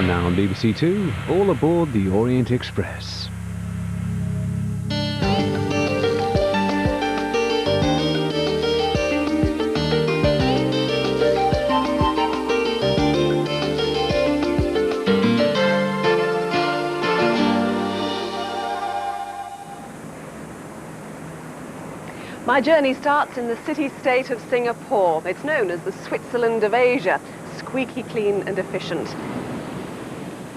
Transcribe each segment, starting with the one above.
And now on BBC Two, all aboard the Orient Express. My journey starts in the city-state of Singapore. It's known as the Switzerland of Asia, squeaky clean and efficient.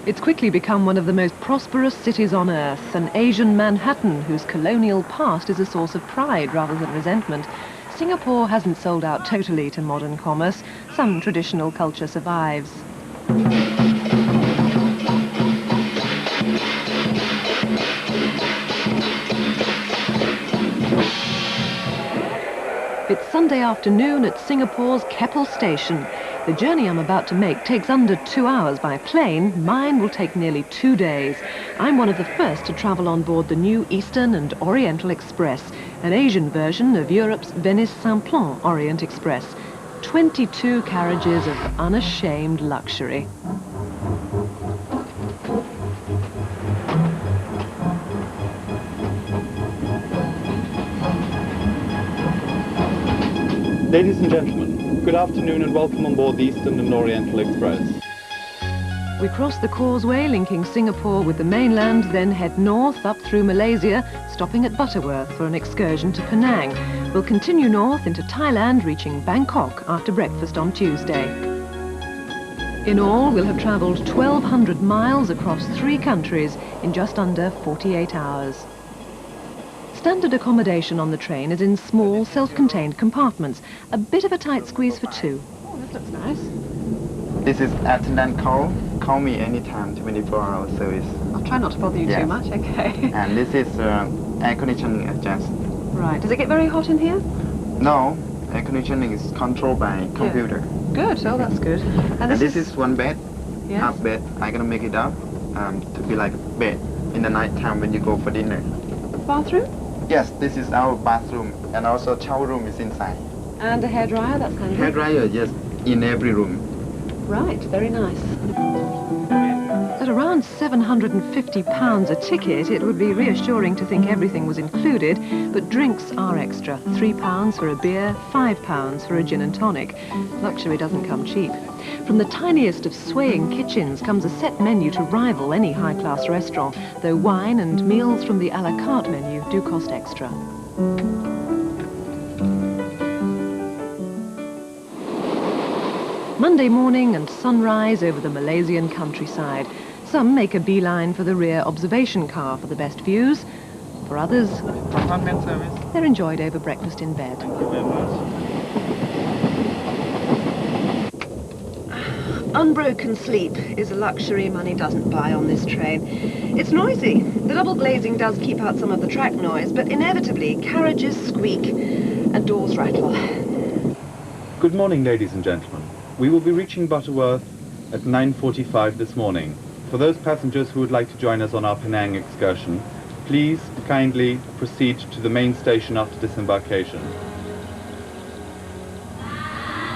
It's quickly become one of the most prosperous cities on earth, an Asian Manhattan whose colonial past is a source of pride rather than resentment. Singapore hasn't sold out totally to modern commerce. Some traditional culture survives. It's Sunday afternoon at Singapore's Keppel Station. The journey I'm about to make takes under 2 hours by plane. Mine will take nearly 2 days. I'm one of the first to travel on board the new Eastern and Oriental Express, an Asian version of Europe's Venice-Saint-Plan Orient Express. 22 carriages of unashamed luxury. Ladies and gentlemen, good afternoon and welcome on board the Eastern and Oriental Express. We cross the causeway linking Singapore with the mainland, then head north up through Malaysia, stopping at Butterworth for an excursion to Penang. We'll continue north into Thailand, reaching Bangkok after breakfast on Tuesday. In all, we'll have travelled 1,200 miles across 3 countries in just under 48 hours. Standard accommodation on the train is in small, self-contained compartments. A bit of a tight squeeze for 2. Oh, this looks nice. This is attendant call. Call me anytime, 24-hour service. I'll try not to bother you too much, okay. And this is air conditioning adjust. Right. Does it get very hot in here? No, air conditioning is controlled by computer. Yeah. Good, oh that's good. And this is one bed, yes. Half bed. I'm gonna make it up to be like a bed in the night time when you go for dinner. Bathroom? Yes, this is our bathroom, and also shower room is inside. And a hairdryer, that's handy. Hairdryer, yes, in every room. Right, very nice. At around £750 a ticket, it would be reassuring to think everything was included, but drinks are extra. £3 for a beer, £5 for a gin and tonic. Luxury doesn't come cheap. From the tiniest of swaying kitchens comes a set menu to rival any high-class restaurant, though wine and meals from the a la carte menu do cost extra. Monday morning and sunrise over the Malaysian countryside. Some make a beeline for the rear observation car for the best views. For others, they're enjoyed over breakfast in bed. Thank you very much. Unbroken sleep is a luxury money doesn't buy on this train. It's noisy. The double glazing does keep out some of the track noise, but inevitably carriages squeak and doors rattle. Good morning, ladies and gentlemen. We will be reaching Butterworth at 9:45 this morning. For those passengers who would like to join us on our Penang excursion, please kindly proceed to the main station after disembarkation.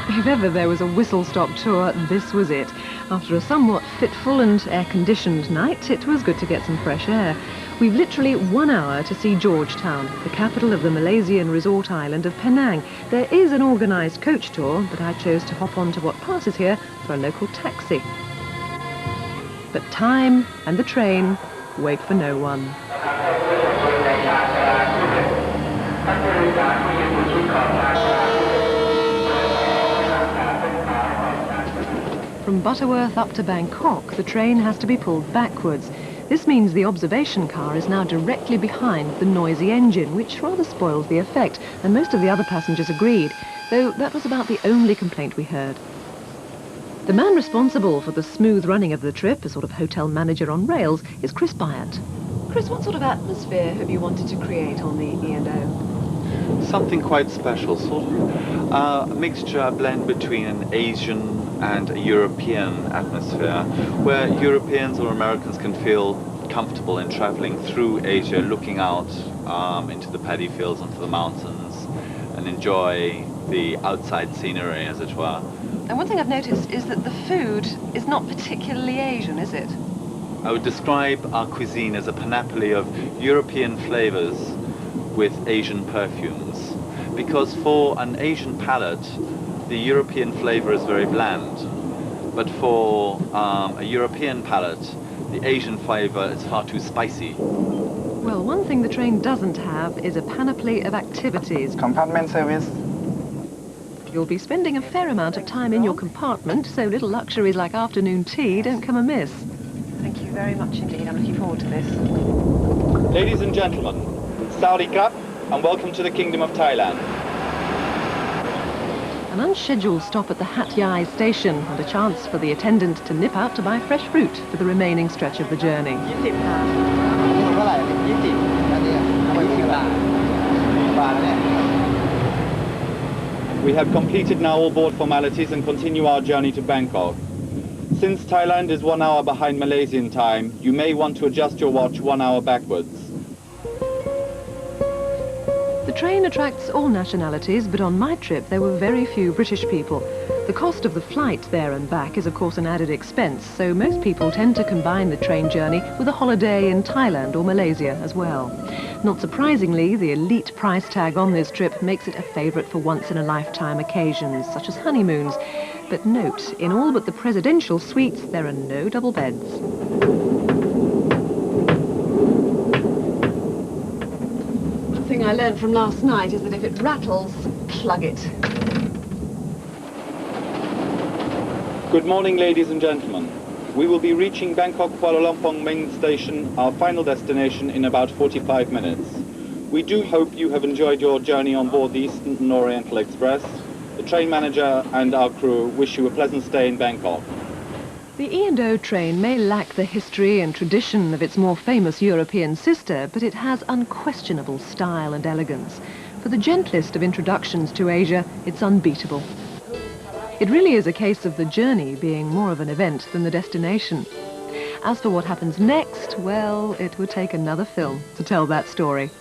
If ever there was a whistle-stop tour, this was it. After a somewhat fitful and air-conditioned night, it was good to get some fresh air. We've literally 1 hour to see Georgetown, the capital of the Malaysian resort island of Penang. There is an organised coach tour, but I chose to hop onto what passes here for a local taxi. But time and the train wait for no one. From Butterworth up to Bangkok, the train has to be pulled backwards. This means the observation car is now directly behind the noisy engine, which rather spoils the effect, and most of the other passengers agreed, though that was about the only complaint we heard. The man responsible for the smooth running of the trip, a sort of hotel manager on rails, is Chris Byatt. Chris, what sort of atmosphere have you wanted to create on the E&O? Something quite special, sort of a mixture, a blend between an Asian and a European atmosphere, where Europeans or Americans can feel comfortable in traveling through Asia, looking out into the paddy fields, onto the mountains, and enjoy the outside scenery, as it were. And one thing I've noticed is that the food is not particularly Asian, is it? I would describe our cuisine as a panoply of European flavors with Asian perfumes. Because for an Asian palate, the European flavor is very bland. But for a European palate, the Asian flavor is far too spicy. Well, one thing the train doesn't have is a panoply of activities. Compartment service. You'll be spending a fair amount of time in your compartment, so little luxuries like afternoon tea don't come amiss. Thank you very much indeed. I'm looking forward to this. Ladies and gentlemen, Saudi Cup, and welcome to the Kingdom of Thailand. An unscheduled stop at the Hat Yai station and a chance for the attendant to nip out to buy fresh fruit for the remaining stretch of the journey. We have completed now all board formalities and continue our journey to Bangkok. Since Thailand is 1 hour behind Malaysian time, you may want to adjust your watch 1 hour backwards. The train attracts all nationalities, but on my trip there were very few British people. The cost of the flight there and back is of course an added expense, so most people tend to combine the train journey with a holiday in Thailand or Malaysia as well. Not surprisingly, the elite price tag on this trip makes it a favourite for once-in-a-lifetime occasions, such as honeymoons. But note, in all but the presidential suites, there are no double beds. One thing I learned from last night is that if it rattles, plug it. Good morning, ladies and gentlemen. We will be reaching Bangkok Kuala Lumpur main station, our final destination, in about 45 minutes. We do hope you have enjoyed your journey on board the Eastern and Oriental Express. The train manager and our crew wish you a pleasant stay in Bangkok. The E&O train may lack the history and tradition of its more famous European sister, but it has unquestionable style and elegance. For the gentlest of introductions to Asia, it's unbeatable. It really is a case of the journey being more of an event than the destination. As for what happens next, well, it would take another film to tell that story.